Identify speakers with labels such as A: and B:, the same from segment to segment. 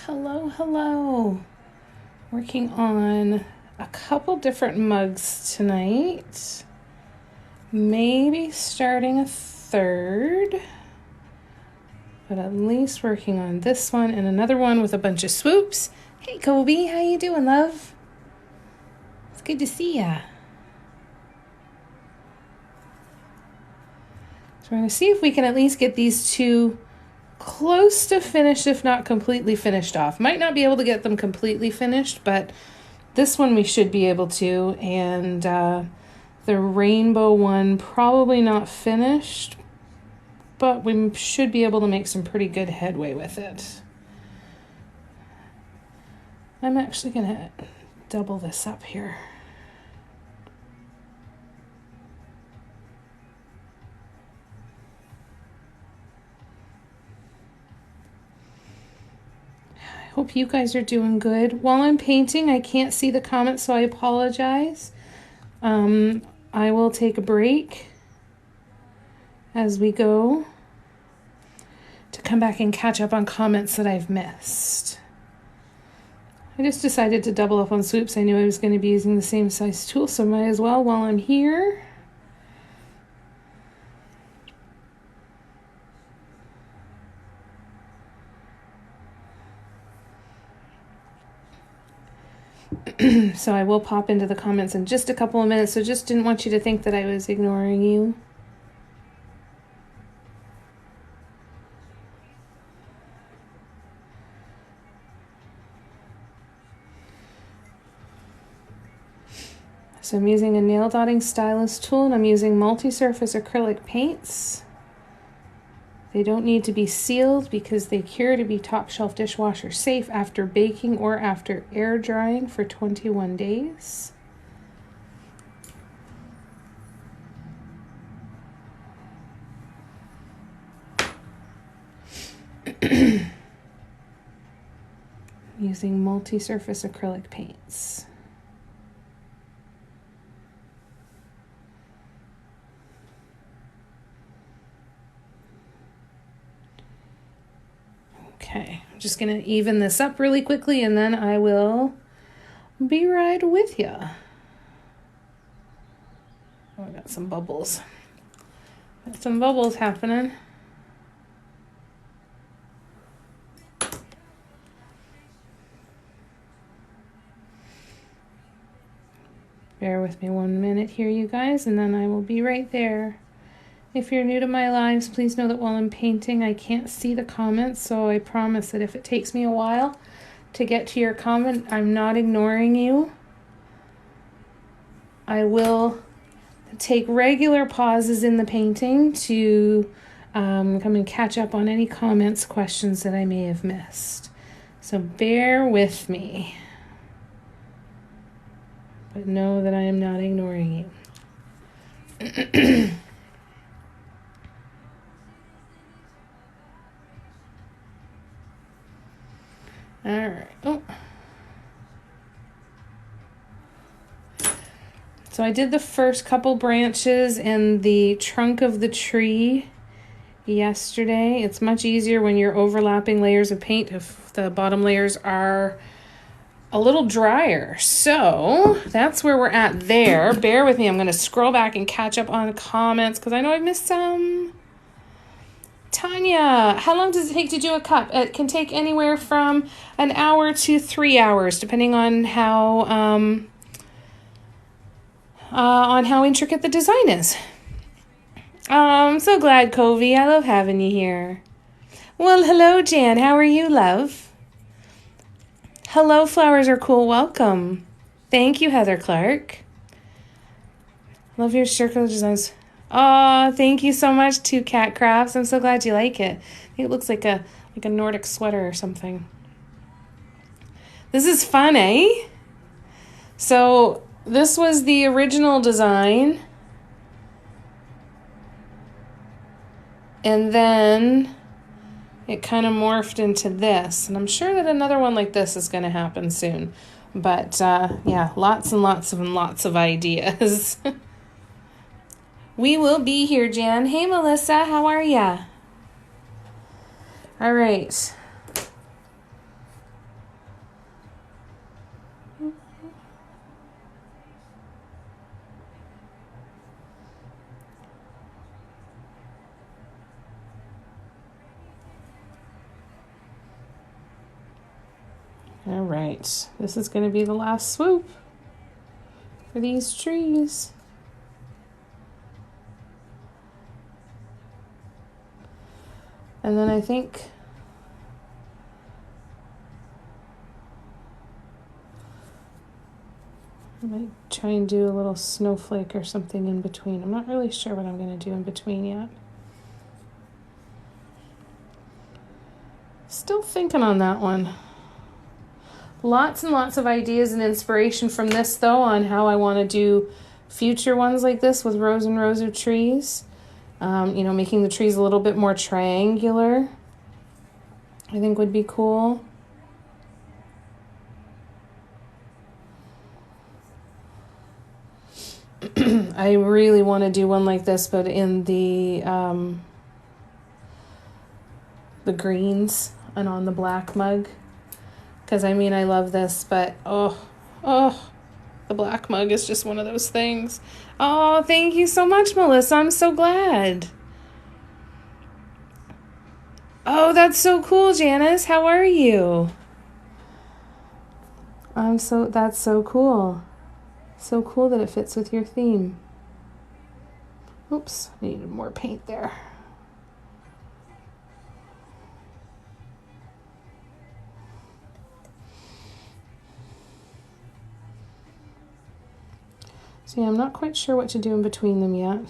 A: Hello, hello. Working on a couple different mugs tonight. Maybe starting a third. But at least working on this one and another one with a bunch of swoops. Hey, Kobe, how you doing, love? It's good to see ya. So we're going to see if we can at least get these two close to finished, if not completely finished off. Might not be able to get them completely finished, but this one we should be able to. And the rainbow one probably not finished, but we should be able to make some pretty good headway with it. I'm actually going to double this up here. Hope you guys are doing good. While I'm painting, I can't see the comments, so I apologize. I will take a break as we go to come back and catch up on comments that I've missed. I just decided to double up on swoops. I knew I was going to be using the same size tool, so might as well while I'm here. So I will pop into the comments in just a couple of minutes, so just didn't want you to think that I was ignoring you. So I'm using a nail dotting stylus tool, and I'm using multi-surface acrylic paints. They don't need to be sealed because they cure to be top shelf dishwasher safe after baking or after air drying for 21 days. Using multi-surface acrylic paints. Okay, I'm just going to even this up really quickly, and then I will be right with you. Oh, I got some bubbles. Got some bubbles happening. Bear with me 1 minute here, you guys, and then I will be right there. If you're new to my lives, please know that while I'm painting, I can't see the comments, so I promise that if it takes me a while to get to your comment, I'm not ignoring you. I will take regular pauses in the painting to come and catch up on any comments, questions that I may have missed. So bear with me. But know that I am not ignoring you. All right. Oh. So I did the first couple branches and the trunk of the tree yesterday. It's much easier when you're overlapping layers of paint if the bottom layers are a little drier. So that's where we're at there. Bear with me. I'm going to scroll back and catch up on comments because I know I missed some. Tanya, how long does it take to do a cup? It can take anywhere from an hour to 3 hours, depending on how intricate the design is. I'm so glad, Covey. I love having you here. Well, hello, Jan. How are you, love? Hello, flowers are cool. Welcome. Thank you, Heather Clark. Love your circular designs. Oh, thank you so much to Cat Crafts. I'm so glad you like it. I think it looks like a Nordic sweater or something. This is fun, eh? So this was the original design. And then it kind of morphed into this. And I'm sure that another one like this is going to happen soon. But yeah, lots and lots and lots of ideas. We will be here, Jan. Hey, Melissa, how are ya? All right. All right, this is going to be the last swoop for these trees. And then I think I might try and do a little snowflake or something in between. I'm not really sure what I'm going to do in between yet. Still thinking on that one. Lots and lots of ideas and inspiration from this, though, on how I want to do future ones like this with rows and rows of trees. You know, making the trees a little bit more triangular, I think would be cool. I really want to do one like this, but in the greens and on the black mug. Because, I mean, I love this, but, oh, the black mug is just one of those things. Oh, thank you so much, Melissa. I'm so glad. Oh, that's so cool, Janice. How are you? That's so cool. So cool that it fits with your theme. Oops, I needed more paint there. See, I'm not quite sure what to do in between them yet.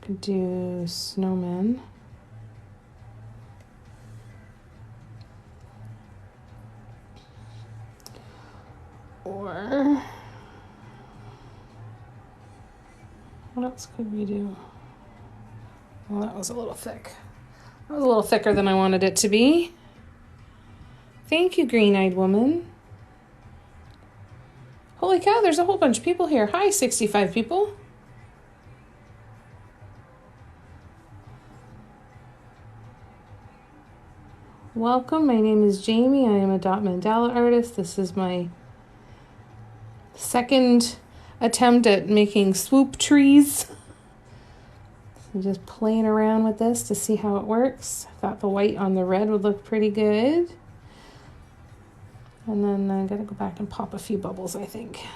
A: Could do snowmen. Or what else could we do? Well, that was a little thick. That was a little thicker than I wanted it to be. Thank you, green-eyed woman. Holy cow, there's a whole bunch of people here. Hi, 65 people. Welcome, my name is Jamie. I am a dot mandala artist. This is my second attempt at making swoop trees. So just playing around with this to see how it works. I thought the white on the red would look pretty good. And then I gotta go back and pop a few bubbles, I think.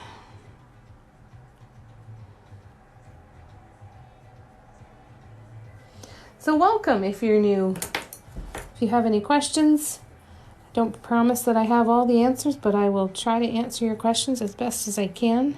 A: So welcome if you're new. If you have any questions, I don't promise that I have all the answers, but I will try to answer your questions as best as I can.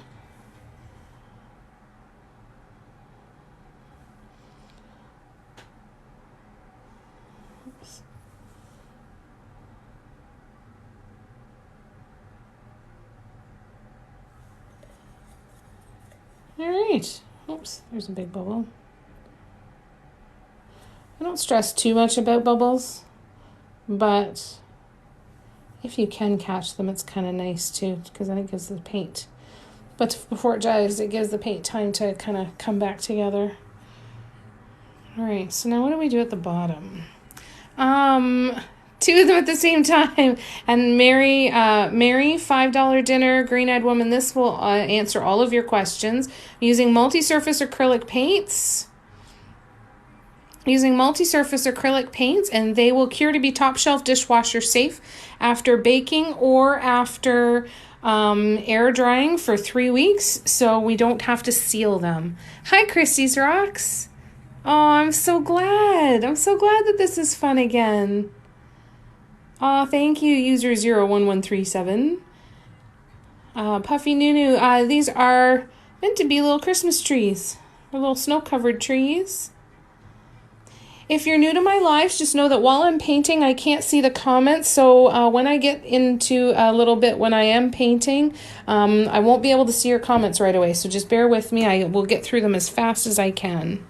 A: All right. Oops, there's a big bubble. I don't stress too much about bubbles, but if you can catch them, it's kind of nice too, because then it gives the paint. But before it dries, it gives the paint time to kind of come back together. All right, so now what do we do at the bottom? Two of them at the same time. And Mary, $5 dinner, green-eyed woman. This will answer all of your questions using multi-surface acrylic paints. Using multi-surface acrylic paints, and they will cure to be top shelf dishwasher safe after baking or after air drying for 3 weeks, so we don't have to seal them. Hi, Chrissy's Rocks. Oh, I'm so glad. I'm so glad that this is fun again. Oh, thank you, user 01137. Puffy Nunu, these are meant to be little Christmas trees, or little snow-covered trees. If you're new to my lives, just know that while I'm painting, I can't see the comments. So when I get into a little bit when I am painting, I won't be able to see your comments right away. So just bear with me. I will get through them as fast as I can.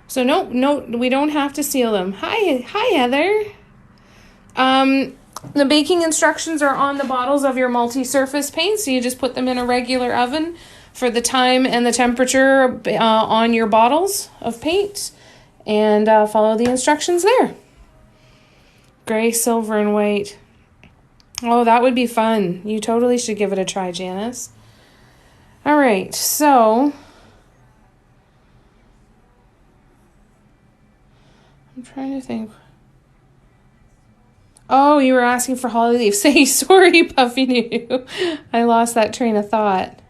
A: So no, we don't have to seal them. Hi, Heather. The baking instructions are on the bottles of your multi-surface paint, so you just put them in a regular oven for the time and the temperature on your bottles of paint, and follow the instructions there. Gray, silver, and white. Oh, that would be fun. You totally should give it a try, Janice. All right, so I'm trying to think. Oh, you were asking for holly leaves. Say sorry, Puffy New. I lost that train of thought.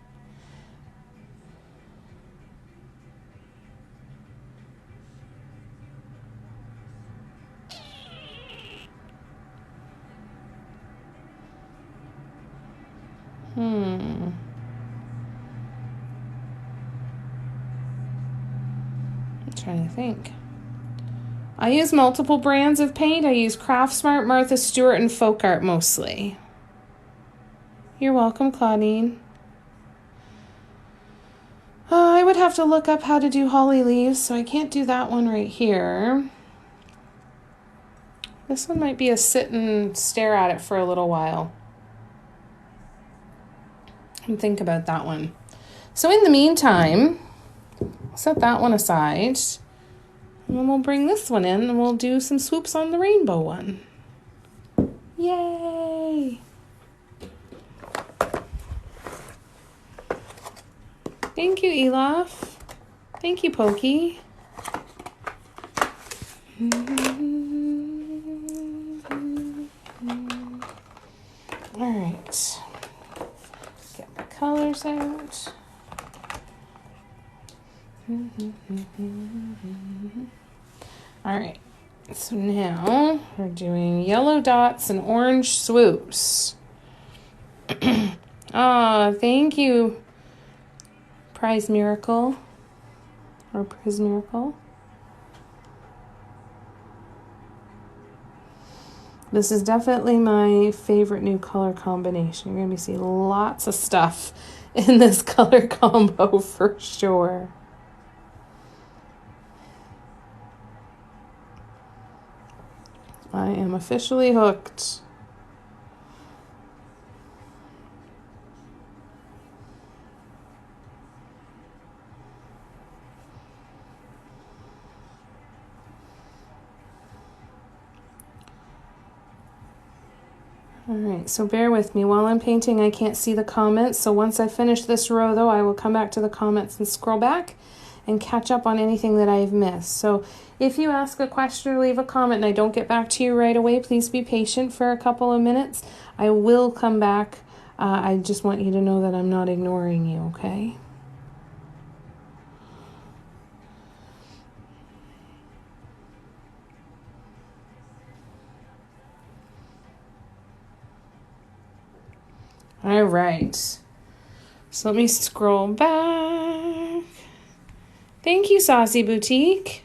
A: I'm trying to think. I use multiple brands of paint. I use Craftsmart, Martha Stewart, and Folk Art mostly. You're welcome, Claudine. I would have to look up how to do holly leaves, so I can't do that one right here. This one might be a sit and stare at it for a little while and think about that one. So in the meantime, set that one aside. And then we'll bring this one in and we'll do some swoops on the rainbow one. Yay! Thank you, Elaf. Thank you, Pokey. All right. Get the colors out. All right, so now we're doing yellow dots and orange swoops. Thank you, Prize Miracle, or Prize Miracle. This is definitely my favorite new color combination. You're going to be seeing lots of stuff in this color combo for sure. I am officially hooked. All right, so bear with me. While I'm painting, I can't see the comments. So once I finish this row, though, I will come back to the comments and scroll back and catch up on anything that I've missed. So if you ask a question or leave a comment and I don't get back to you right away, please be patient for a couple of minutes. I will come back. I just want you to know that I'm not ignoring you, okay? All right. So let me scroll back. Thank you, Saucy Boutique.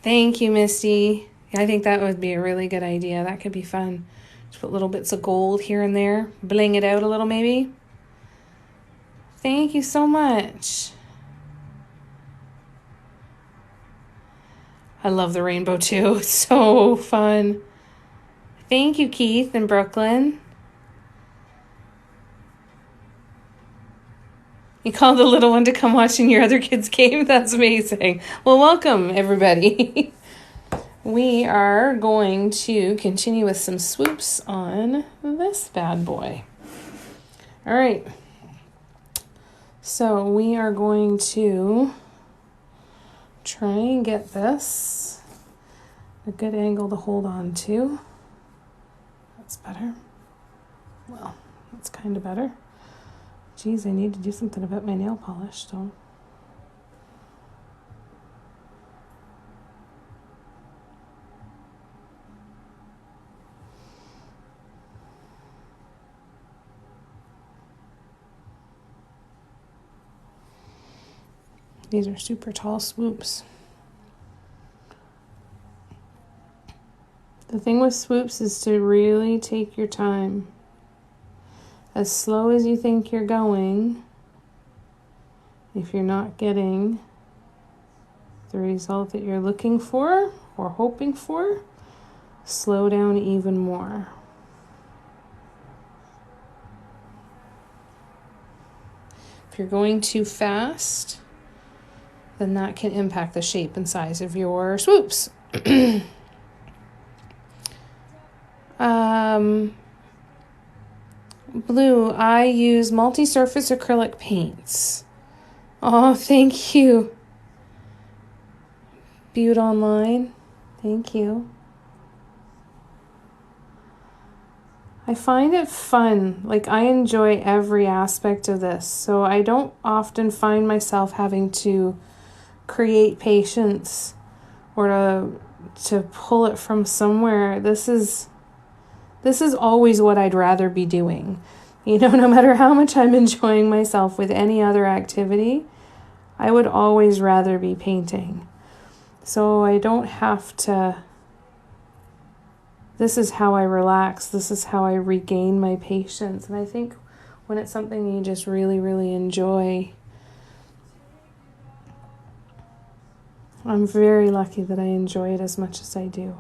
A: Thank you, Misty. I think that would be a really good idea. That could be fun. Just put little bits of gold here and there. Bling it out a little, maybe. Thank you so much. I love the rainbow, too. It's so fun. Thank you, Keith in Brooklyn. You called the little one to come watch in your other kid's game? That's amazing. Well, welcome, everybody. We are going to continue with some swoops on this bad boy. All right. So we are going to try and get this a good angle to hold on to. That's better. Well, that's kind of better. Geez, I need to do something about my nail polish, though. These are super tall swoops. The thing with swoops is to really take your time. As slow as you think you're going, if you're not getting the result that you're looking for or hoping for, slow down even more. If you're going too fast, then that can impact the shape and size of your swoops. Blue, I use multi-surface acrylic paints. Oh, thank you. Butte Online, thank you. I find it fun. Like, I enjoy every aspect of this. So I don't often find myself having to create patience or to pull it from somewhere. This is always what I'd rather be doing. You know, no matter how much I'm enjoying myself with any other activity, I would always rather be painting. So I don't have to. This is how I relax. This is how I regain my patience. And I think when it's something you just really, really enjoy, I'm very lucky that I enjoy it as much as I do.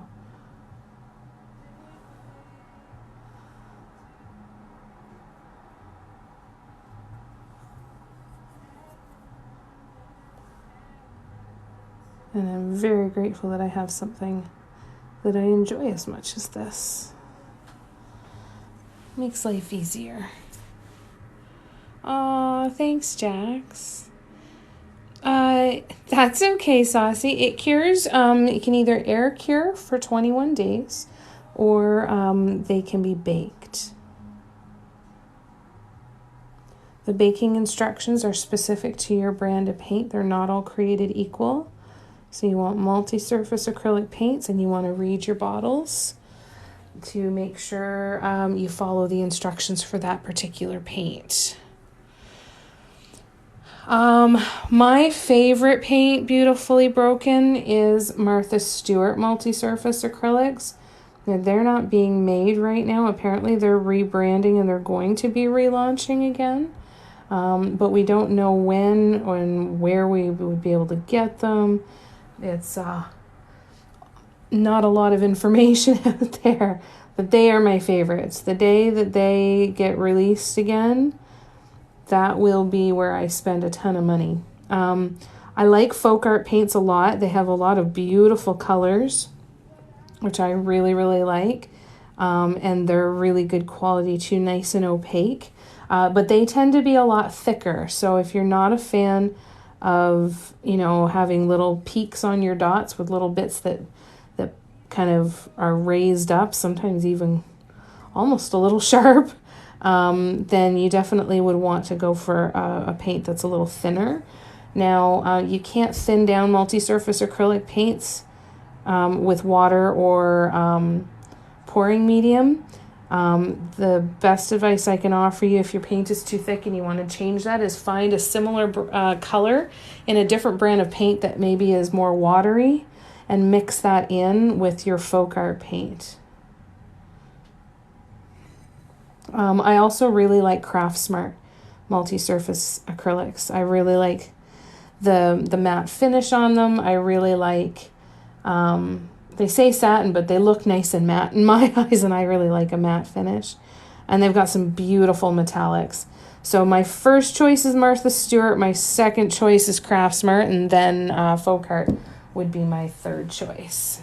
A: And I'm very grateful that I have something that I enjoy as much as this. Makes life easier. Aw, thanks, Jax. That's okay, Saucy. It cures, it can either air cure for 21 days or they can be baked. The baking instructions are specific to your brand of paint. They're not all created equal. So you want multi-surface acrylic paints and you want to read your bottles to make sure you follow the instructions for that particular paint. My favorite paint, Beautifully Broken, is Martha Stewart multi-surface acrylics. They're not being made right now. Apparently they're rebranding and they're going to be relaunching again. But we don't know when and where we would be able to get them. It's not a lot of information out there, but they are my favorites. The day that they get released again, that will be where I spend a ton of money. I like folk art paints a lot. They have a lot of beautiful colors, which I really, really like. And they're really good quality too, nice and opaque. But they tend to be a lot thicker. So if you're not a fan of, you know, having little peaks on your dots with little bits that kind of are raised up, sometimes even almost a little sharp, then you definitely would want to go for a paint that's a little thinner. Now, you can't thin down multi-surface acrylic paints with water or pouring medium. The best advice I can offer you if your paint is too thick and you want to change that is find a similar color in a different brand of paint that maybe is more watery and mix that in with your folk art paint. I also really like Craft Smart multi-surface acrylics. I really like the matte finish on them. I really like, they say satin, but they look nice and matte in my eyes, and I really like a matte finish. And they've got some beautiful metallics. So my first choice is Martha Stewart, my second choice is Craft Smart, and then Folk Art would be my third choice.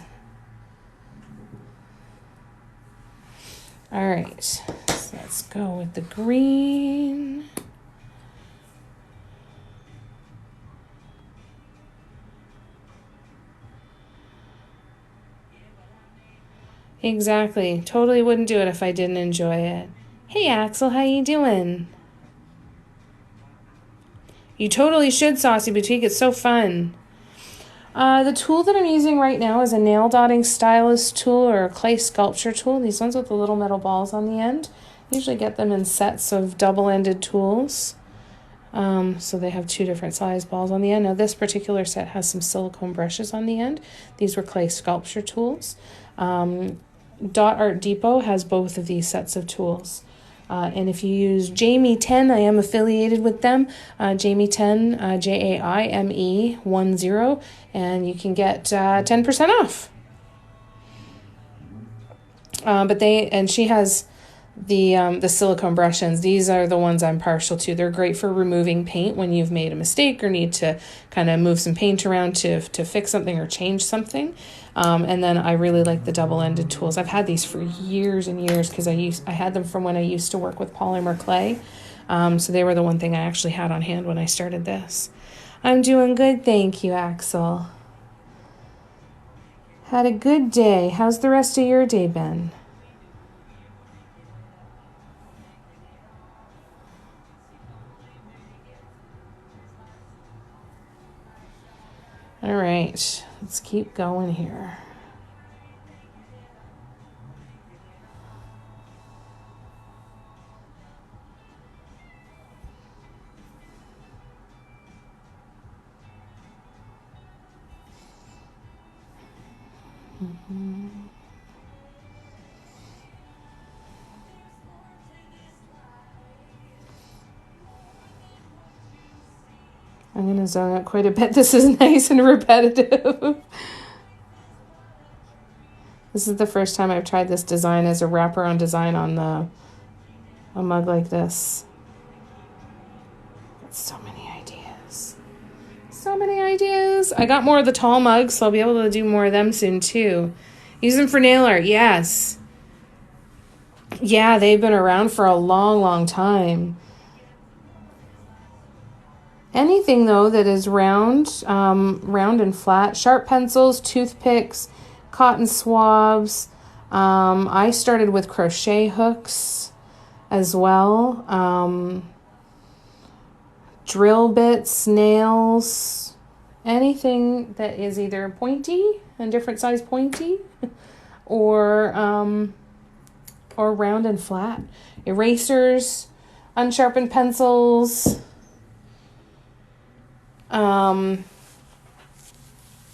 A: All right, so let's go with the green. Exactly. Totally wouldn't do it if I didn't enjoy it. Hey, Axel, how you doing? You totally should, Saucy Boutique. It's so fun. The tool that I'm using right now is a nail dotting stylus tool or a clay sculpture tool. These ones with the little metal balls on the end. Usually get them in sets of double-ended tools. So they have 2 different size balls on the end. Now this particular set has some silicone brushes on the end. These were clay sculpture tools. Dot Art Depot has both of these sets of tools. And if you use Jamie 10, I am affiliated with them. Jamie 10, JAIME10, and you can get 10% off. She has the silicone brush ends. These are the ones I'm partial to. They're great for removing paint when you've made a mistake or need to kind of move some paint around to fix something or change something. And then I really like the double-ended tools. I've had these for years and years because I had them from when I used to work with polymer clay. So they were the one thing I actually had on hand when I started this. I'm doing good, thank you, Axel. Had a good day. How's the rest of your day been? All right, let's keep going here. I'm going to zone out quite a bit. This is nice and repetitive. This is the first time I've tried this design as a wraparound design on a mug like this. So many ideas. So many ideas. I got more of the tall mugs, so I'll be able to do more of them soon too. Use them for nail art, yes. Yeah, they've been around for a long, long time. Anything, though, that is round and flat. Sharp pencils, toothpicks, cotton swabs. I started with crochet hooks as well. Drill bits, nails, anything that is either pointy, and different size pointy, or round and flat. Erasers, unsharpened pencils.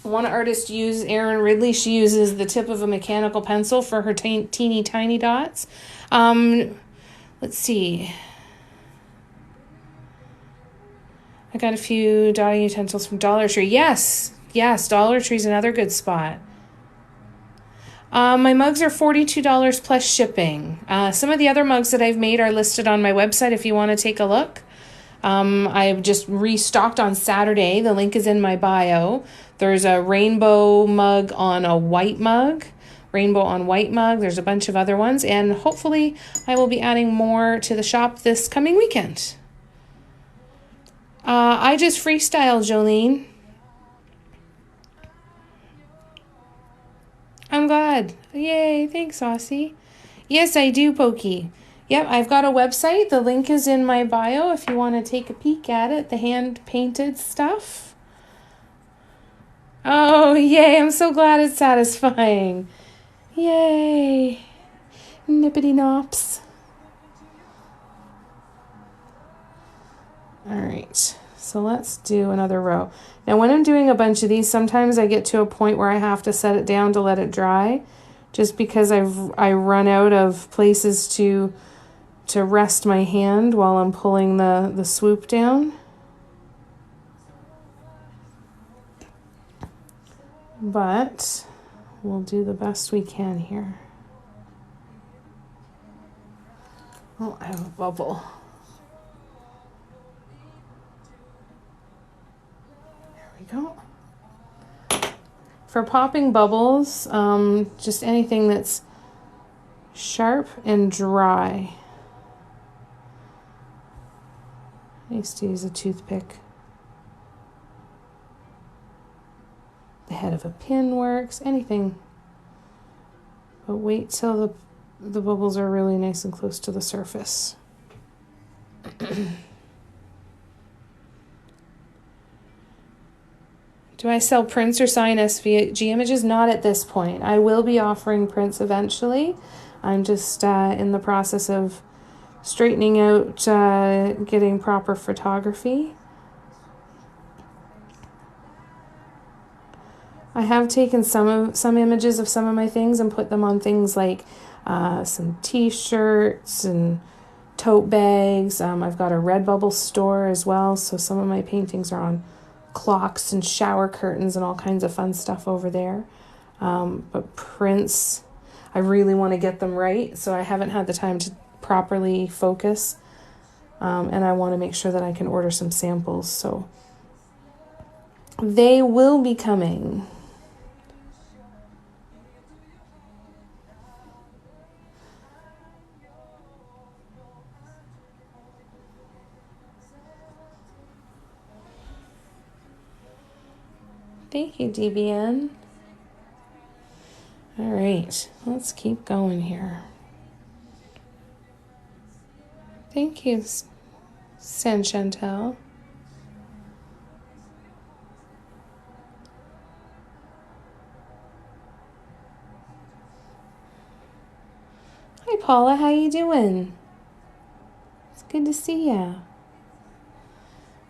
A: One artist Erin Ridley, she uses the tip of a mechanical pencil for her teeny tiny dots. Let's see. I got a few dotting utensils from Dollar Tree. Yes, Dollar Tree's another good spot. My mugs are $42 plus shipping. Some of the other mugs that I've made are listed on my website if you want to take a look. I've just restocked on Saturday. The link is in my bio. There's a rainbow mug on a white mug. Rainbow on white mug. There's a bunch of other ones. And hopefully I will be adding more to the shop this coming weekend. I just freestyle, Jolene. I'm glad. Yay, thanks, Aussie. Yes, I do, Pokey. Yep, I've got a website. The link is in my bio if you want to take a peek at it, the hand-painted stuff. Oh, yay, I'm so glad it's satisfying. Yay. Nippity nops. All right, so let's do another row. Now, when I'm doing a bunch of these, sometimes I get to a point where I have to set it down to let it dry, just because I run out of places to rest my hand while I'm pulling the swoop down. But we'll do the best we can here. Oh, I have a bubble. Go. For popping bubbles, just anything that's sharp and dry. I used to use a toothpick. The head of a pin works, anything. But wait till the bubbles are really nice and close to the surface. Do I sell prints or sign SVG images? Not at this point. I will be offering prints eventually. I'm just in the process of straightening out, getting proper photography. I have taken some images of some of my things and put them on things like some t-shirts and tote bags. I've got a Redbubble store as well, so some of my paintings are on clocks and shower curtains and all kinds of fun stuff over there. But prints, I really want to get them right, so I haven't had the time to properly focus, and I want to make sure that I can order some samples, so they will be coming. Thank you, DBN. All right, let's keep going here. Thank you, San Chantel. Hi, Paula. How you doing? It's good to see ya.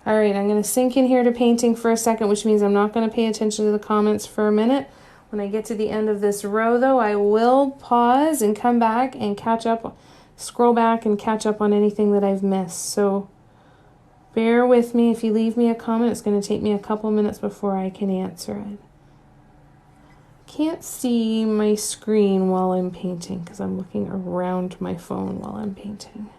A: All right, I'm going to sink in here to painting for a second, which means I'm not going to pay attention to the comments for a minute. When I get to the end of this row, though, I will pause and come back and catch up, scroll back and catch up on anything that I've missed. So bear with me. If you leave me a comment, it's going to take me a couple minutes before I can answer it. Can't see my screen while I'm painting because I'm looking around my phone while I'm painting.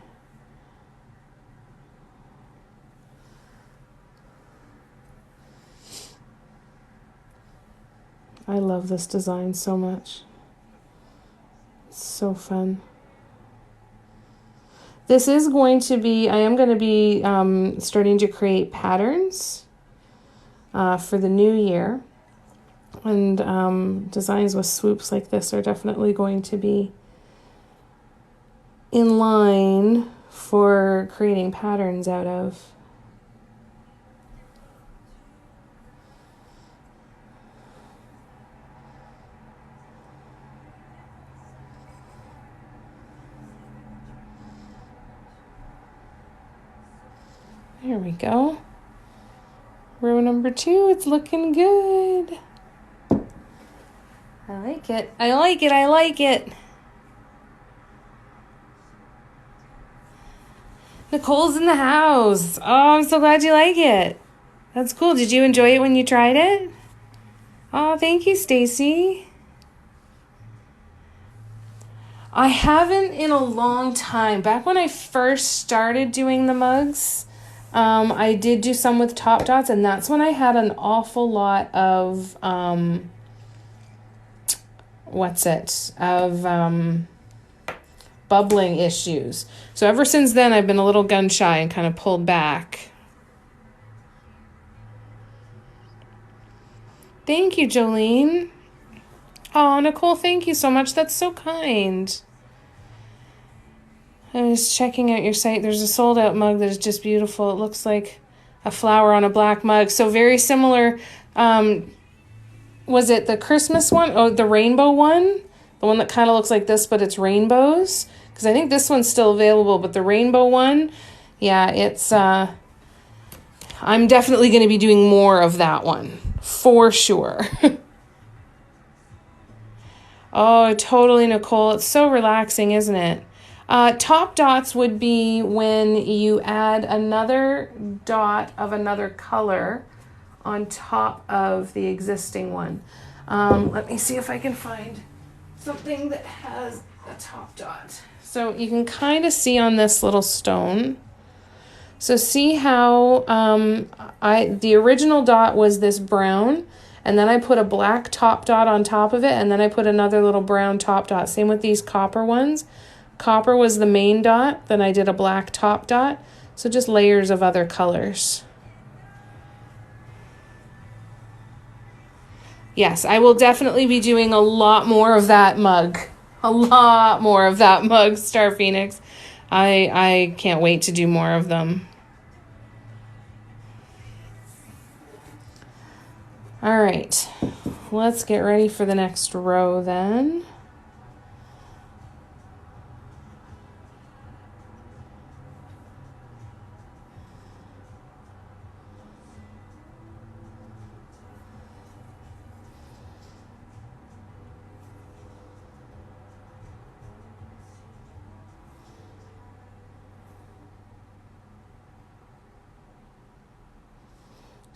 A: I love this design so much. It's so fun. This is going to be, I am going to be starting to create patterns for the new year. And designs with swoops like this are definitely going to be in line for creating patterns out of. There we go. Row number 2, it's looking good. I like it. I like it. I like it. Nicole's in the house. Oh, I'm so glad you like it. That's cool. Did you enjoy it when you tried it? Oh, thank you, Stacy. I haven't in a long time. Back when I first started doing the mugs, I did do some with top dots, and that's when I had an awful lot of, bubbling issues. So ever since then, I've been a little gun shy and kind of pulled back. Thank you, Jolene. Oh, Nicole, thank you so much. That's so kind. I was checking out your site. There's a sold out mug that is just beautiful. It looks like a flower on a black mug. So very similar. Was it the Christmas one? Oh, the rainbow one? The one that kind of looks like this, but it's rainbows? Because I think this one's still available, but the rainbow one, yeah, it's, I'm definitely going to be doing more of that one, for sure. Oh, totally, Nicole. It's so relaxing, isn't it? Top dots would be when you add another dot of another color on top of the existing one. Let me see if I can find something that has a top dot. So you can kind of see on this little stone. So see how the original dot was this brown, and then I put a black top dot on top of it, and then I put another little brown top dot. Same with these copper ones. Copper was the main dot, then I did a black top dot. So just layers of other colors. Yes, I will definitely be doing a lot more of that mug. A lot more of that mug, Star Phoenix. I can't wait to do more of them. All right, let's get ready for the next row then.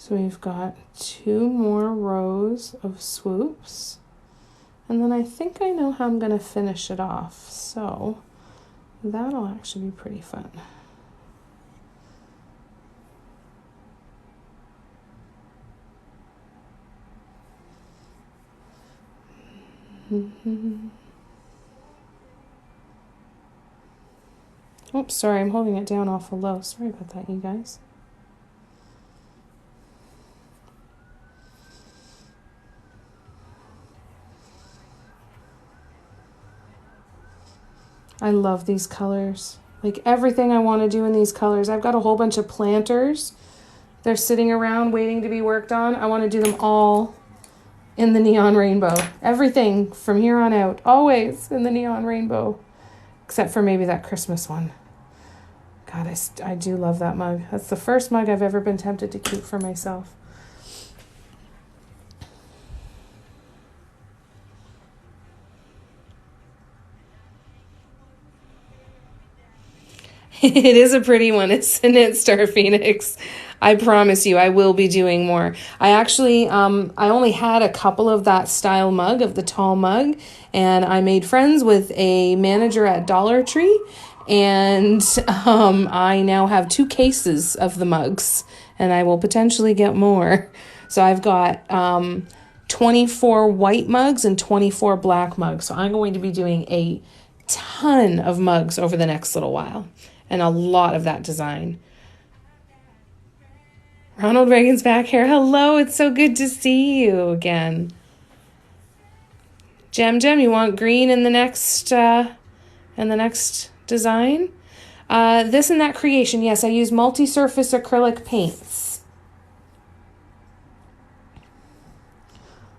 A: So we've got 2 more rows of swoops. And then I think I know how I'm going to finish it off. So that'll actually be pretty fun. Oops, sorry, I'm holding it down awful low. Sorry about that, you guys. I love these colors. Like everything I want to do in these colors. I've got a whole bunch of planters. They're sitting around waiting to be worked on. I want to do them all in the neon rainbow. Everything from here on out, always in the neon rainbow. Except for maybe that Christmas one. God, I do love that mug. That's the first mug I've ever been tempted to keep for myself. It is a pretty one, isn't it, Star Phoenix? I promise you, I will be doing more. I actually, I only had a couple of that style mug, of the tall mug, and I made friends with a manager at Dollar Tree, and I now have 2 cases of the mugs, and I will potentially get more. So I've got 24 white mugs and 24 black mugs. So I'm going to be doing a ton of mugs over the next little while. And a lot of that design. Ronald Reagan's back here. Hello, it's so good to see you again. Jem, you want green in the next design? This and that creation, yes, I use multi-surface acrylic paints.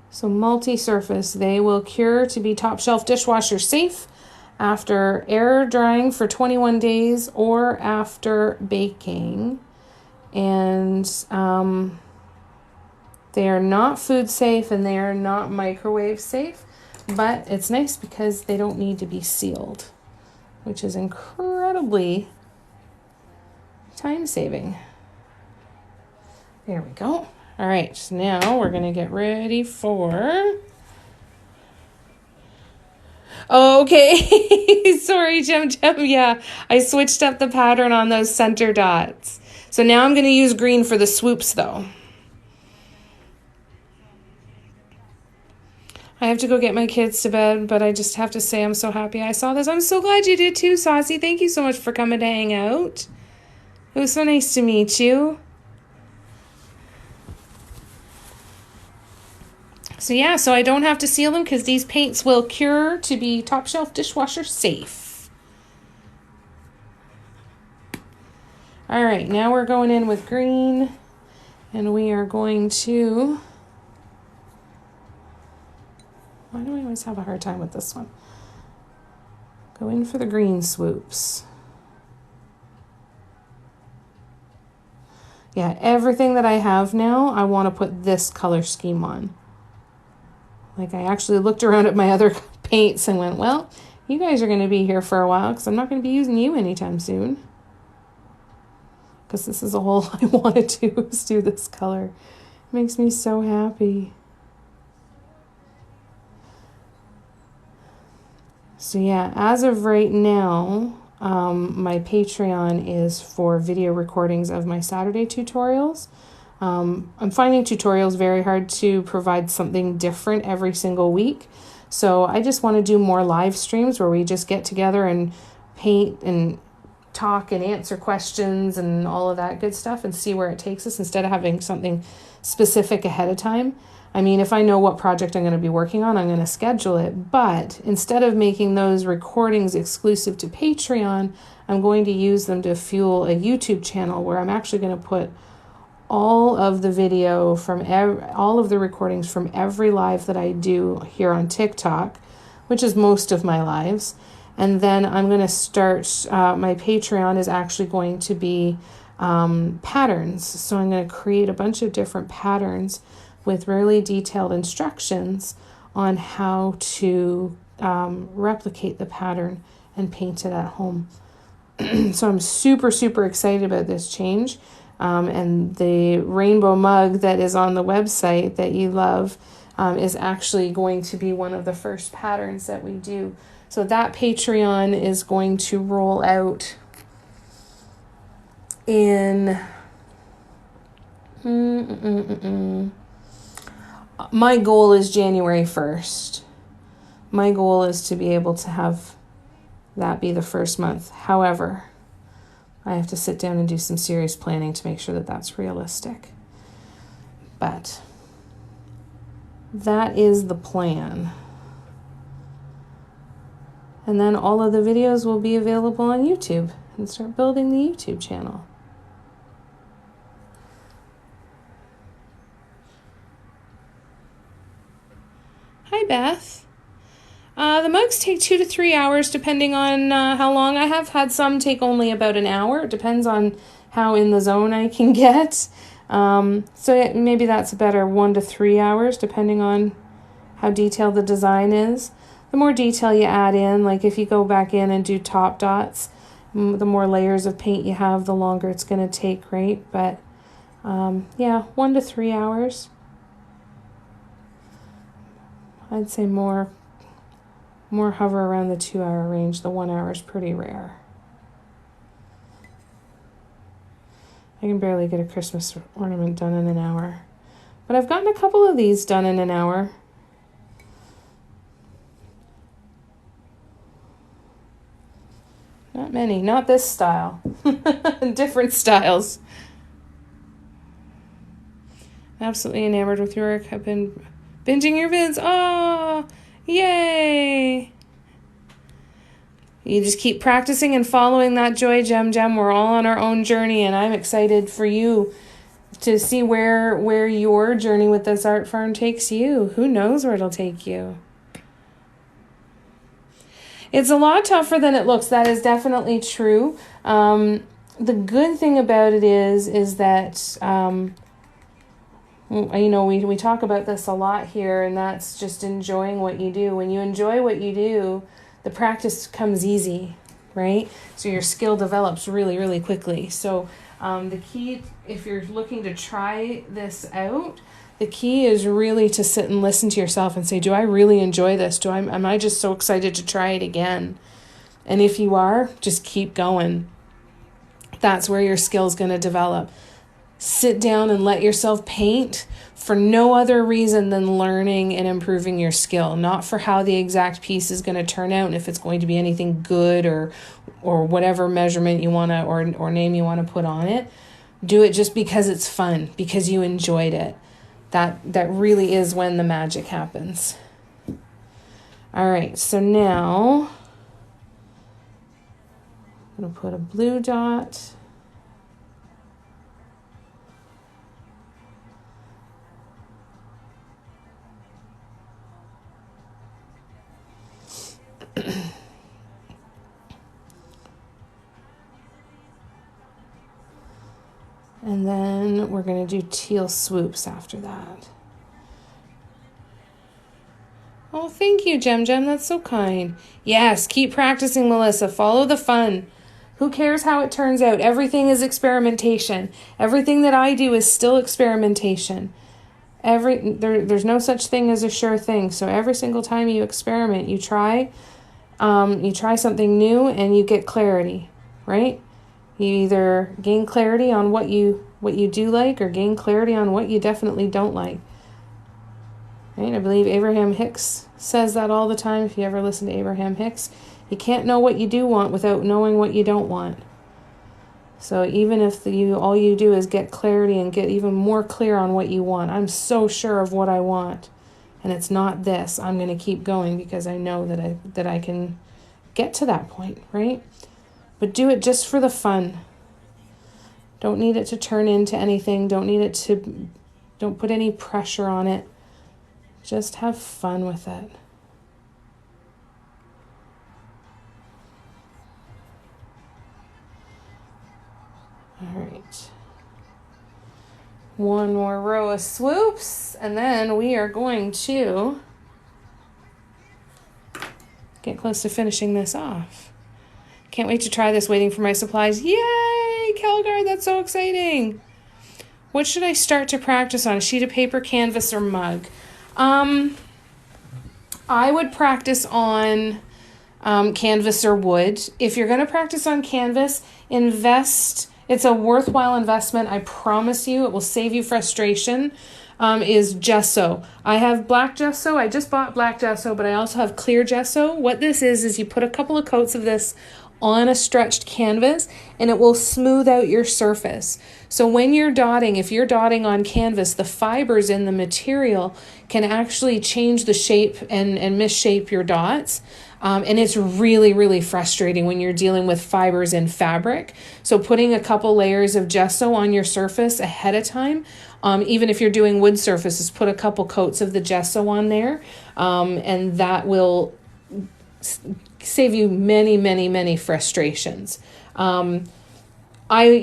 A: So multi-surface, they will cure to be top shelf dishwasher safe after air drying for 21 days or after baking. And they are not food safe and they are not microwave safe, but it's nice because they don't need to be sealed, which is incredibly time saving. There we go. All right, so now we're going to get ready for... Okay, sorry, Jem. Yeah, I switched up the pattern on those center dots. So now I'm going to use green for the swoops, though. I have to go get my kids to bed, but I just have to say I'm so happy I saw this. I'm so glad you did too, Saucy. Thank you so much for coming to hang out. It was so nice to meet you. So yeah, so I don't have to seal them because these paints will cure to be top shelf dishwasher safe. All right, now we're going in with green, and we are going to... Why do I always have a hard time with this one? Go in for the green swoops. Yeah, everything that I have now, I want to put this color scheme on. Like, I actually looked around at my other paints and went, well, you guys are going to be here for a while because I'm not going to be using you anytime soon. Because this is all I want to do is do this color. It makes me so happy. So yeah, as of right now, my Patreon is for video recordings of my Saturday tutorials. I'm finding tutorials very hard to provide something different every single week. So I just want to do more live streams where we just get together and paint and talk and answer questions and all of that good stuff and see where it takes us instead of having something specific ahead of time. I mean, if I know what project I'm going to be working on, I'm going to schedule it. But instead of making those recordings exclusive to Patreon, I'm going to use them to fuel a YouTube channel where I'm actually going to put all of the video from all of the recordings from every live that I do here on TikTok, which is most of my lives. And then I'm going to start, my Patreon is actually going to be patterns. So I'm going to create a bunch of different patterns with really detailed instructions on how to replicate the pattern and paint it at home. So I'm super, super excited about this change. And the rainbow mug that is on the website that you love is actually going to be one of the first patterns that we do. So that Patreon is going to roll out in... My goal is January 1st. My goal is to be able to have that be the first month. However, I have to sit down and do some serious planning to make sure that that's realistic. But that is the plan. And then all of the videos will be available on YouTube and start building the YouTube channel. Hi, Beth. The mugs take 2 to 3 hours depending on how long. I have had some take only about an hour. It depends on how in the zone I can get. Maybe that's a better 1 to 3 hours depending on how detailed the design is. The more detail you add in, like if you go back in and do top dots, the more layers of paint you have, the longer it's going to take, right? But 1 to 3 hours. I'd say more hover around the 2 hour range. The 1 hour is pretty rare. I can barely get a Christmas ornament done in an hour. But I've gotten a couple of these done in an hour. Not many. Not this style. Different styles. Absolutely enamored with your work. I've been binging your vids. Oh, yay. You just keep practicing and following that joy, Gem. We're all on our own journey, and I'm excited for you to see where your journey with this art farm takes you. Who knows where it'll take you? It's a lot tougher than it looks. That is definitely true. The good thing about it is that, we talk about this a lot here, and that's just enjoying what you do. When you enjoy what you do, the practice comes easy, right? So your skill develops really, really quickly. So the key, if you're looking to try this out, the key is really to sit and listen to yourself and say, do I really enjoy this? Am I just so excited to try it again? And if you are, just keep going. That's where your skill is going to develop. Sit down and let yourself paint for no other reason than learning and improving your skill, not for how the exact piece is going to turn out and if it's going to be anything good or whatever measurement you want to or name you want to put on it. Do it just because it's fun, because you enjoyed it. That really is when the magic happens. All right, so now I'm going to put a blue dot. And then we're going to do teal swoops after that. Oh, thank you, Gem. That's so kind. Yes, keep practicing, Melissa. Follow the fun. Who cares how it turns out? Everything is experimentation. Everything that I do is still experimentation. There's no such thing as a sure thing. So every single time you experiment, you try something new and you get clarity, right? You either gain clarity on what you do like or gain clarity on what you definitely don't like. Right? I believe Abraham Hicks says that all the time. If you ever listen to Abraham Hicks, you can't know what you do want without knowing what you don't want. So even if all you do is get clarity and get even more clear on what you want, I'm so sure of what I want, and it's not this, I'm going to keep going because I know that I can get to that point, right? But do it just for the fun. Don't need it to turn into anything. Don't put any pressure on it. Just have fun with it. All right. One more row of swoops, and then we are going to get close to finishing this off. Can't wait to try this, waiting for my supplies. Yay! Calgar, that's so exciting. What should I start to practice on? A sheet of paper, canvas, or mug? I would practice on canvas or wood. If you're going to practice on canvas, invest. It's a worthwhile investment. I promise you, it will save you frustration. Is gesso. I have black gesso. I just bought black gesso, but I also have clear gesso. What this is you put a couple of coats of this on a stretched canvas and it will smooth out your surface. So when you're dotting, if you're dotting on canvas, the fibers in the material can actually change the shape and misshape your dots. And it's really, really frustrating when you're dealing with fibers in fabric. So putting a couple layers of gesso on your surface ahead of time, even if you're doing wood surfaces, put a couple coats of the gesso on there, and that will save you many, many, many frustrations. You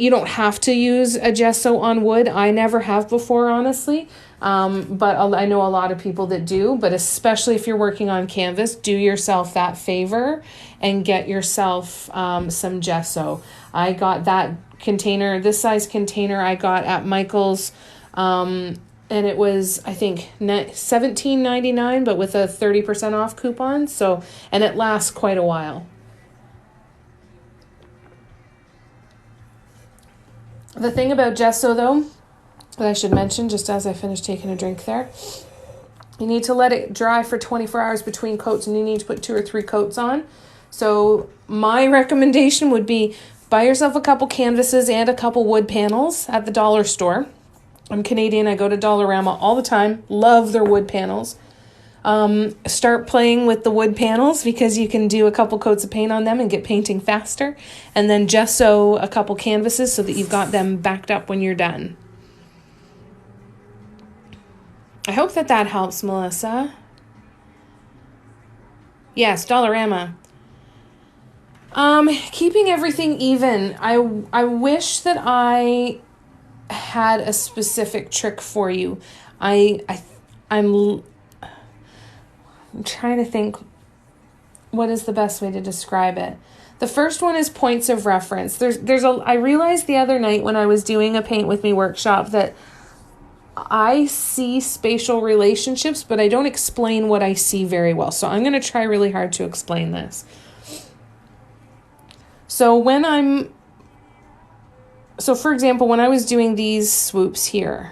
A: don't have to use a gesso on wood. I never have before, honestly. But I know a lot of people that do, but especially if you're working on canvas, do yourself that favor and get yourself some gesso. I got that container, this size container I got at Michael's, and it was, I think, $17.99, but with a 30% off coupon. So, and it lasts quite a while. The thing about gesso, though, that I should mention just as I finish taking a drink there, you need to let it dry for 24 hours between coats, and you need to put 2 or 3 coats on. So my recommendation would be buy yourself a couple canvases and a couple wood panels at the dollar store. I'm Canadian. I go to Dollarama all the time. Love their wood panels. Start playing with the wood panels because you can do a couple coats of paint on them and get painting faster. And then gesso a couple canvases so that you've got them backed up when you're done. I hope that helps, Melissa. Yes, Dollarama. Keeping everything even. I wish that I had a specific trick for you. I'm trying to think what is the best way to describe it. The first one is points of reference. I realized the other night when I was doing a Paint With Me workshop that I see spatial relationships, but I don't explain what I see very well. So I'm going to try really hard to explain this. So for example, when I was doing these swoops here,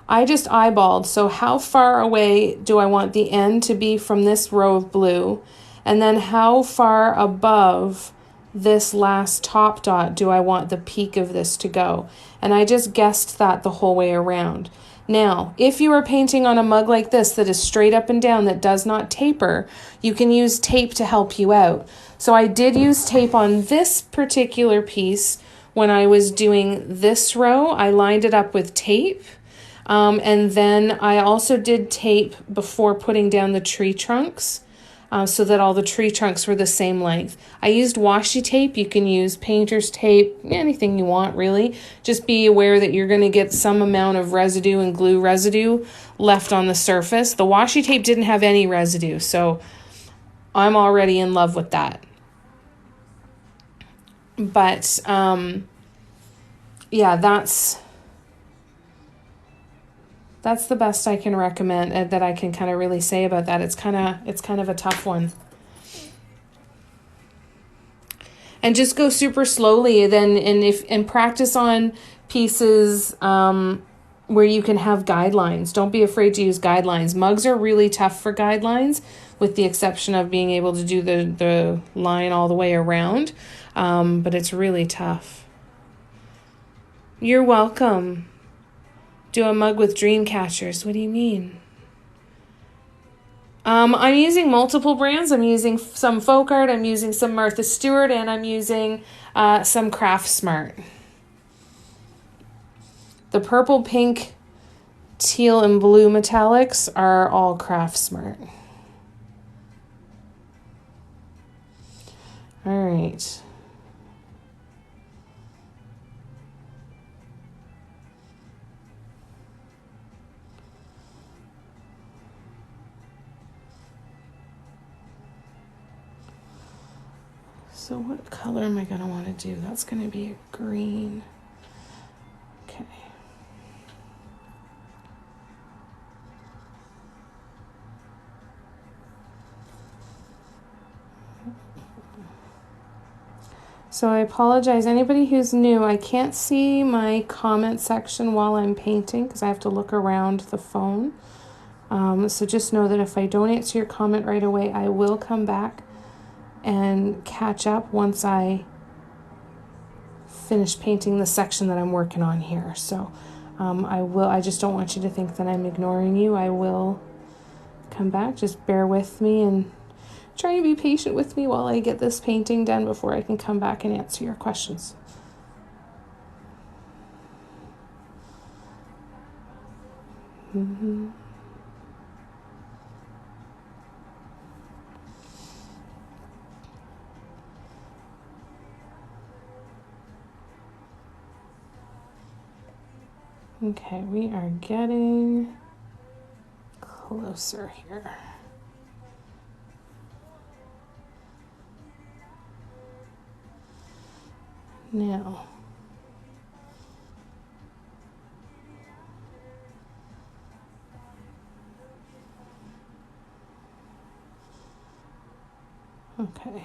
A: I just eyeballed. So how far away do I want the end to be from this row of blue? And then how far above this last top dot do I want the peak of this to go? And I just guessed that the whole way around. Now, if you are painting on a mug like this that is straight up and down, that does not taper, you can use tape to help you out. So I did use tape on this particular piece. When I was doing this row, I lined it up with tape. And then I also did tape before putting down the tree trunks, so that all the tree trunks were the same length. I used washi tape. You can use painter's tape, anything you want really. Just be aware that you're going to get some amount of residue and glue residue left on the surface. The washi tape didn't have any residue, so I'm already in love with that. But yeah, that's the best I can recommend, that I can kind of really say about that. It's kind of a tough one. And just go super slowly then, and practice on pieces where you can have guidelines. Don't be afraid to use guidelines. Mugs are really tough for guidelines, with the exception of being able to do the line all the way around. But it's really tough. You're welcome. Do a mug with dream catchers. What do you mean? I'm using multiple brands. I'm using some Folk Art, I'm using some Martha Stewart, and I'm using some Craft Smart. The purple, pink, teal, and blue metallics are all Craft Smart. All right. So what color am I going to want to do? That's going to be a green. Okay. So I apologize. Anybody who's new, I can't see my comment section while I'm painting because I have to look around the phone. So just know that if I don't answer your comment right away, I will come back and catch up once I finish painting the section that I'm working on here. So I just don't want you to think that I'm ignoring you. I will come back. Just bear with me and try and be patient with me while I get this painting done before I can come back and answer your questions. Okay, we are getting closer here. Now, okay,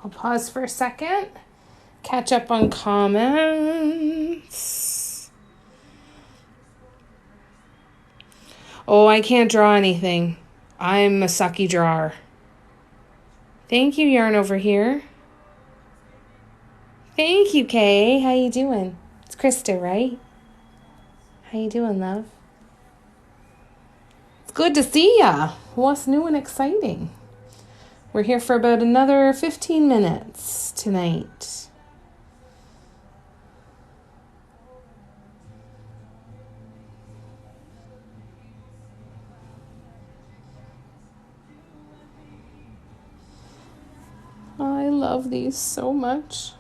A: I'll pause for a second, catch up on comments. Oh, I can't draw anything. I'm a sucky drawer. Thank you, Yarn Over Here. Thank you, Kay. How you doing? It's Krista, right? How you doing, love? It's good to see ya. What's new and exciting? We're here for about another 15 minutes tonight. I love these so much.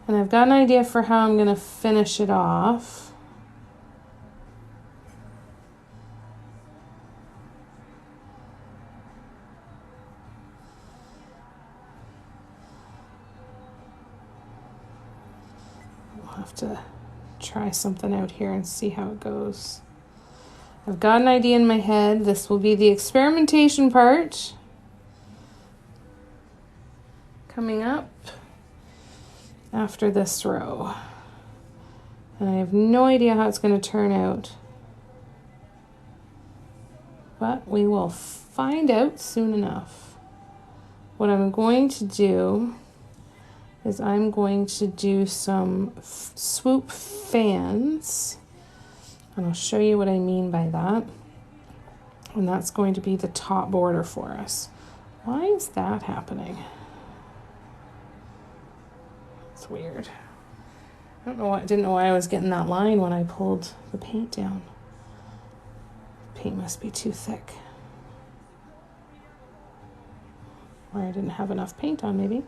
A: And I've got an idea for how I'm going to finish it off. We'll have to try something out here and see how it goes. I've got an idea in my head. This will be the experimentation part. Coming up after this row. And I have no idea how it's going to turn out. But we will find out soon enough. What I'm going to do is I'm going to do some swoop fans. And I'll show you what I mean by that. And that's going to be the top border for us. Why is that happening? It's weird. I didn't know why I was getting that line when I pulled the paint down. Paint must be too thick. Or I didn't have enough paint on, maybe.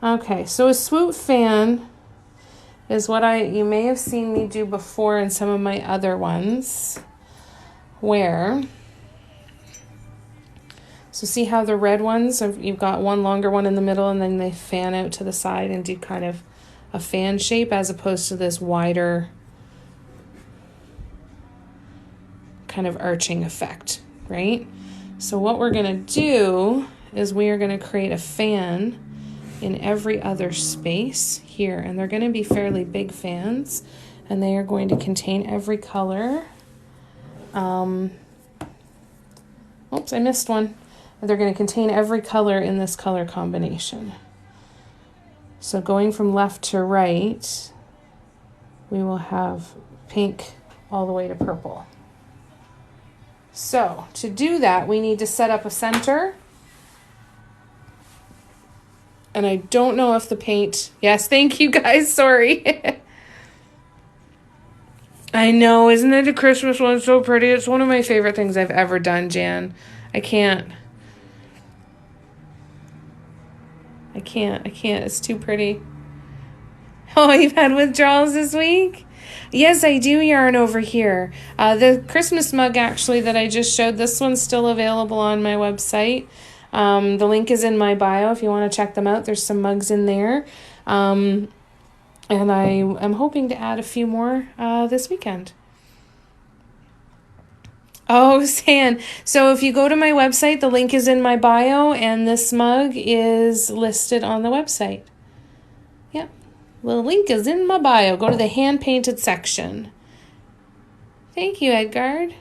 A: Okay, so a swoop fan is what you may have seen me do before in some of my other ones, where, so see how the red ones, you've got one longer one in the middle and then they fan out to the side and do kind of a fan shape as opposed to this wider kind of arching effect, right? So what we're going to do is we are going to create a fan in every other space here, and they're going to be fairly big fans, and they are going to contain every color. Oops, I missed one. They're going to contain every color in this color combination. So going from left to right, we will have pink all the way to purple. So to do that, we need to set up a center. And I don't know if the paint... Yes, thank you guys. Sorry. I know. Isn't it a Christmas one? So pretty. It's one of my favorite things I've ever done, Jan. I can't. It's too pretty. Oh, you've had withdrawals this week? Yes, I do yarn over here. The Christmas mug, actually, that I just showed, this one's still available on my website. The link is in my bio if you want to check them out. There's some mugs in there. And I am hoping to add a few more this weekend. Oh, San. So if you go to my website, the link is in my bio, and this mug is listed on the website. Yep. The link is in my bio. Go to the hand-painted section. Thank you, Edgard.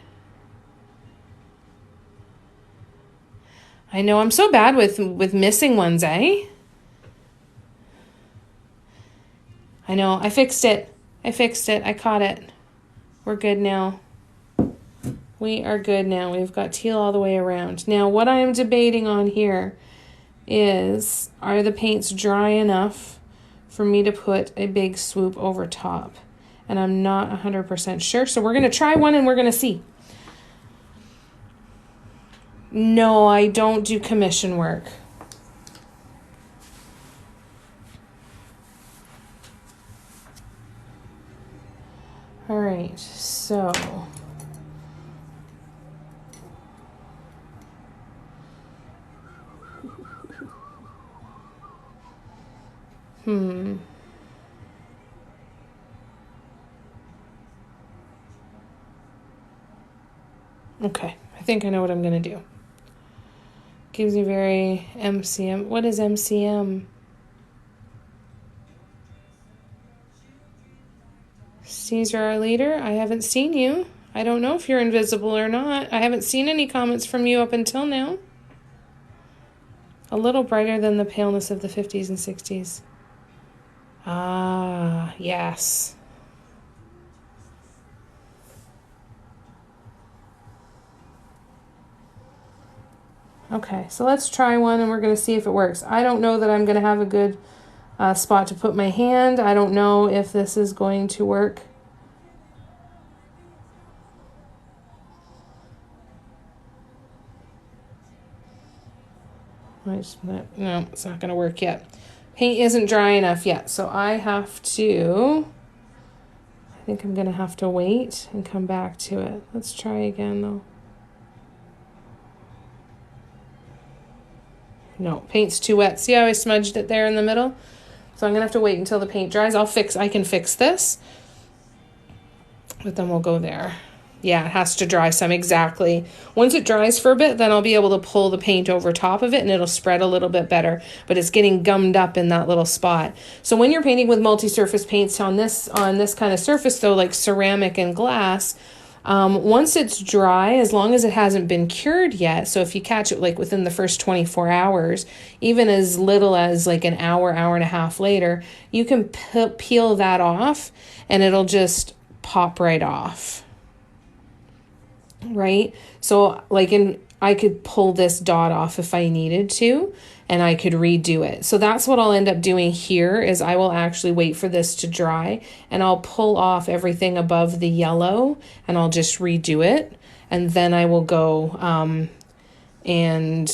A: I know I'm so bad with missing ones, eh? I know. I fixed it. I caught it. We're good now. We are good now. We've got teal all the way around. Now, what I am debating on here is, are the paints dry enough for me to put a big swoop over top? And I'm not 100% sure. So we're going to try one and we're going to see. No, I don't do commission work. All right, so... Okay, I think I know what I'm going to do. Gives me very MCM. What is MCM? Caesar, our leader, I haven't seen you. I don't know if you're invisible or not. I haven't seen any comments from you up until now. A little brighter than the paleness of the 50s and 60s. Ah, yes. Okay, so let's try one and we're going to see if it works. I don't know that I'm going to have a good spot to put my hand. I don't know if this is going to work. No, it's not going to work yet. Paint isn't dry enough yet, so I think I'm going to have to wait and come back to it. Let's try again, though. No, paint's too wet. See how I smudged it there in the middle? So I'm going to have to wait until the paint dries. I can fix this, but then we'll go there. Yeah, it has to dry some, exactly. Once it dries for a bit, then I'll be able to pull the paint over top of it and it'll spread a little bit better, but it's getting gummed up in that little spot. So when you're painting with multi-surface paints on this kind of surface, though, like ceramic and glass, once it's dry, as long as it hasn't been cured yet, so if you catch it like within the first 24 hours, even as little as like an hour and a half later, you can peel that off and it'll just pop right off. Right? So like I could pull this dot off if I needed to, and I could redo it. So that's what I'll end up doing here, is I will actually wait for this to dry and I'll pull off everything above the yellow and I'll just redo it. And then I will go and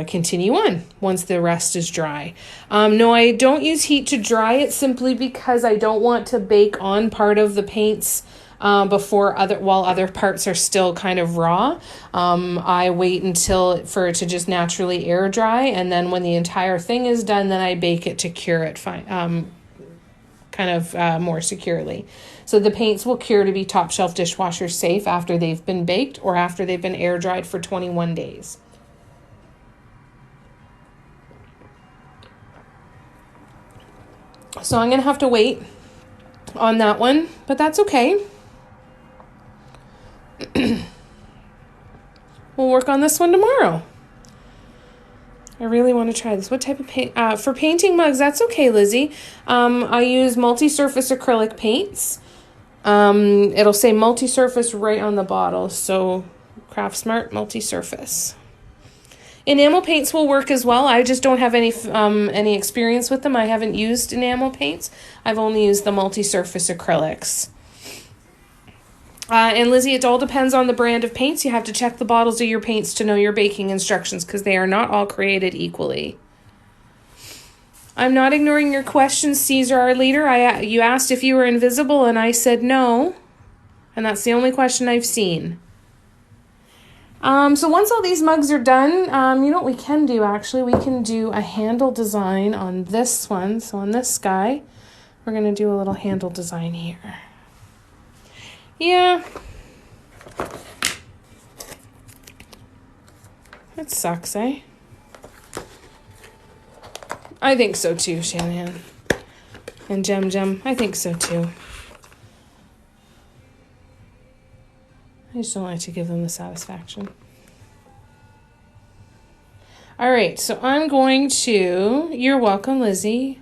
A: continue on once the rest is dry. No, I don't use heat to dry it, simply because I don't want to bake on part of the paints while other parts are still kind of raw. I wait for it to just naturally air dry, and then when the entire thing is done, then I bake it to cure it more securely. So the paints will cure to be top shelf dishwasher safe after they've been baked or after they've been air dried for 21 days. So I'm going to have to wait on that one, but that's okay. We'll work on this one tomorrow. I really want to try this. What type of paint? For painting mugs, that's okay, Lizzie. I use multi-surface acrylic paints. It'll say multi-surface right on the bottle, so Craft Smart multi-surface. Enamel paints will work as well. I just don't have any experience with them. I haven't used enamel paints. I've only used the multi-surface acrylics. And Lizzie, it all depends on the brand of paints. You have to check the bottles of your paints to know your baking instructions, because they are not all created equally. I'm not ignoring your question, Caesar, our leader. You asked if you were invisible, and I said no. And that's the only question I've seen. So once all these mugs are done, you know what we can do, actually? We can do a handle design on this one. So on this guy, we're going to do a little handle design here. Yeah. It sucks, eh? I think so too, Shanahan. And Jem, I think so too. I just don't like to give them the satisfaction. All right, so I'm going to... You're welcome, Lizzie.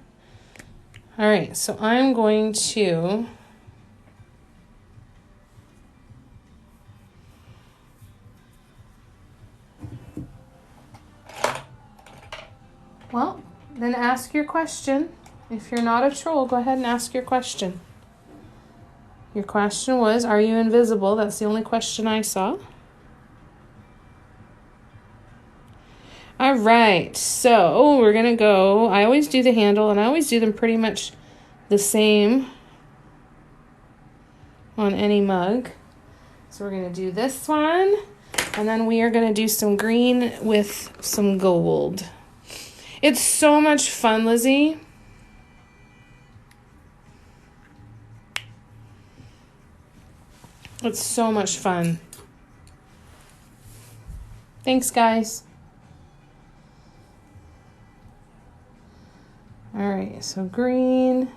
A: All right, so I'm going to... Well, then ask your question. If you're not a troll, go ahead and ask your question. Your question was, are you invisible? That's the only question I saw. All right, so we're going to go. I always do the handle, and I always do them pretty much the same on any mug. So we're going to do this one, and then we are going to do some green with some gold. It's so much fun, Lizzie. It's so much fun. Thanks, guys. All right, so green.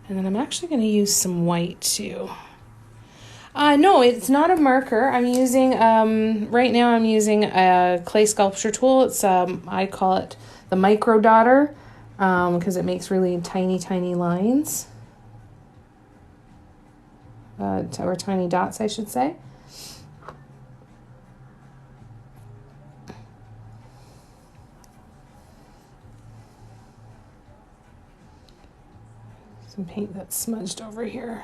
A: And then I'm actually going to use some white too. No, it's not a marker. I'm using, right now I'm using a clay sculpture tool. It's, I call it the micro dotter. Because it makes really tiny, tiny lines. Or tiny dots, I should say. Some paint that's smudged over here.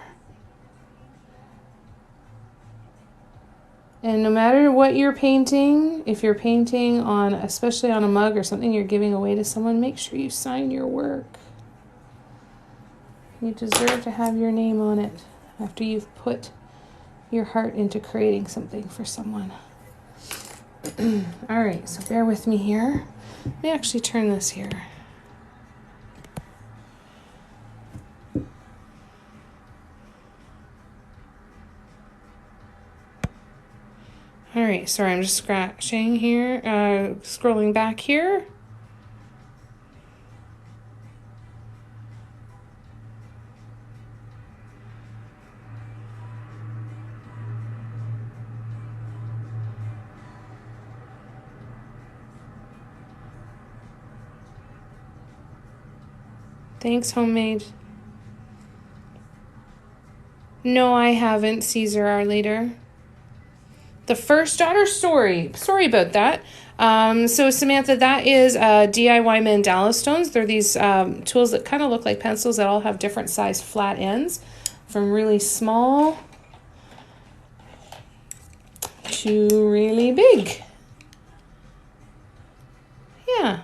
A: And no matter what you're painting, if you're painting on, especially on a mug or something you're giving away to someone, make sure you sign your work. You deserve to have your name on it after you've put your heart into creating something for someone. All right, so bear with me here. Let me actually turn this here. All right, sorry, I'm just scratching here, scrolling back here. Thanks, homemade. No, I haven't, Caesar, our leader. The first daughter story. Sorry about that. So Samantha, that is DIY Mandala Stones. They're these tools that kind of look like pencils that all have different size flat ends, from really small to really big. Yeah.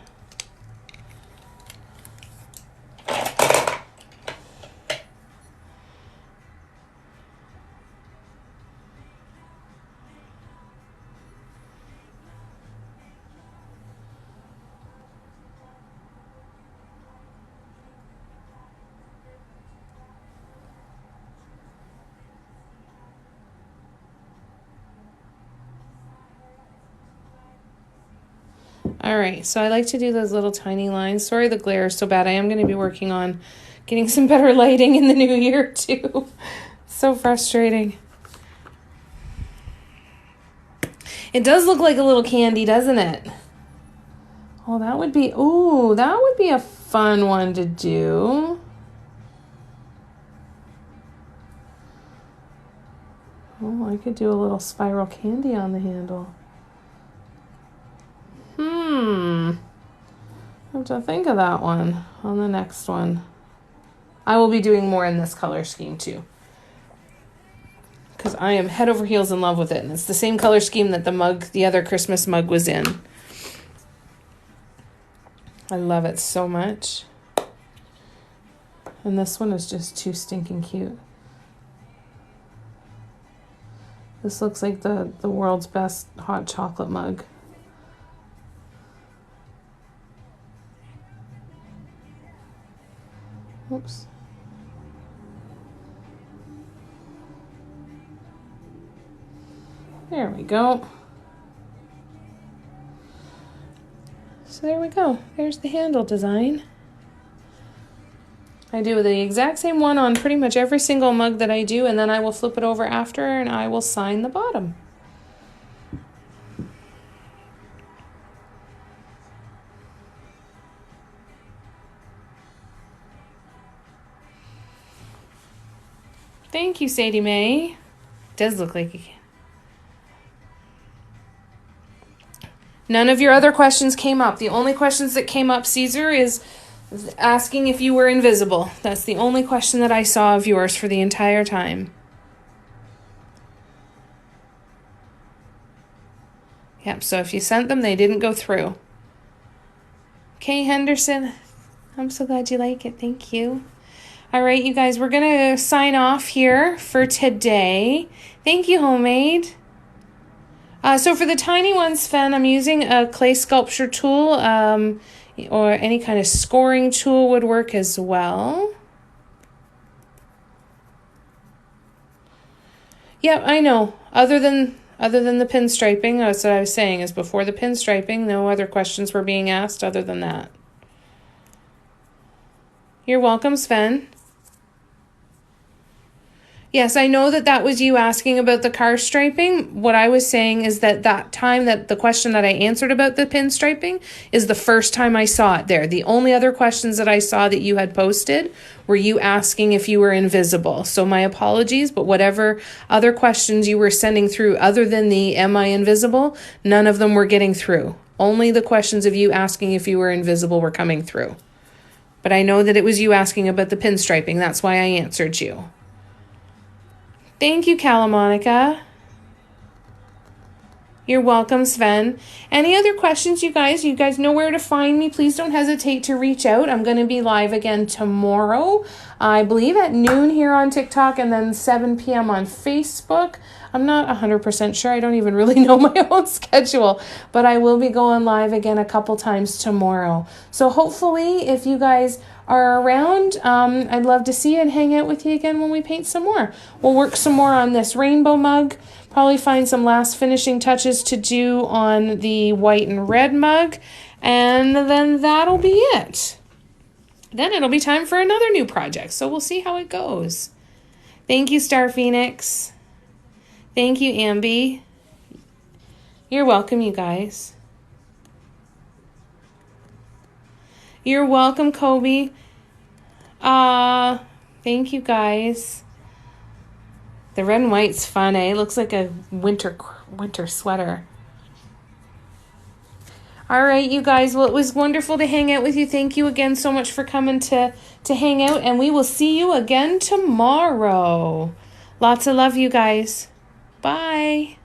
A: All right, so I like to do those little tiny lines. Sorry the glare is so bad. I am going to be working on getting some better lighting in the new year too. So frustrating. It does look like a little candy, doesn't it? Oh, that would be a fun one to do. Oh, I could do a little spiral candy on the handle. I have to think of that one on the next one. I will be doing more in this color scheme too, because I am head over heels in love with it. And it's the same color scheme that the other Christmas mug was in. I love it so much. And this one is just too stinking cute. This looks like the world's best hot chocolate mug. Oops. There we go. So there we go. There's the handle design. I do the exact same one on pretty much every single mug that I do, and then I will flip it over after and I will sign the bottom. Thank you, Sadie Mae. Does look like none of your other questions came up. The only questions that came up, Caesar, is asking if you were invisible. That's the only question that I saw of yours for the entire time. Yep, so if you sent them, they didn't go through. Okay, Henderson. I'm so glad you like it. Thank you. All right, you guys, we're going to sign off here for today. Thank you, Homemade. So for the tiny ones, Sven, I'm using a clay sculpture tool, or any kind of scoring tool would work as well. Yeah, I know. Other than the pinstriping, that's what I was saying, is before the pinstriping, no other questions were being asked other than that. You're welcome, Sven. Yes, I know that was you asking about the car striping. What I was saying is that time that the question that I answered about the pinstriping is the first time I saw it there. The only other questions that I saw that you had posted were you asking if you were invisible. So my apologies, but whatever other questions you were sending through other than the am I invisible, none of them were getting through. Only the questions of you asking if you were invisible were coming through. But I know that it was you asking about the pinstriping. That's why I answered you. Thank you, Calamonica. You're welcome, Sven. Any other questions, you guys? You guys know where to find me. Please don't hesitate to reach out. I'm going to be live again tomorrow, I believe at noon here on TikTok, and then 7 p.m. on Facebook. I'm not 100% sure. I don't even really know my own schedule, but I will be going live again a couple times tomorrow. So hopefully, if you guys are around, I'd love to see you and hang out with you again when we paint some more. We'll work some more on this rainbow mug, probably find some last finishing touches to do on the white and red mug, and then that'll be it. Then it'll be time for another new project, so we'll see how it goes. Thank you, Star Phoenix. Thank you, Ambi. You're welcome, you guys. You're welcome, Kobe. Thank you, guys. The red and white's fun, eh? It looks like a winter sweater. All right, you guys. Well, it was wonderful to hang out with you. Thank you again so much for coming to hang out, and we will see you again tomorrow. Lots of love, you guys. Bye.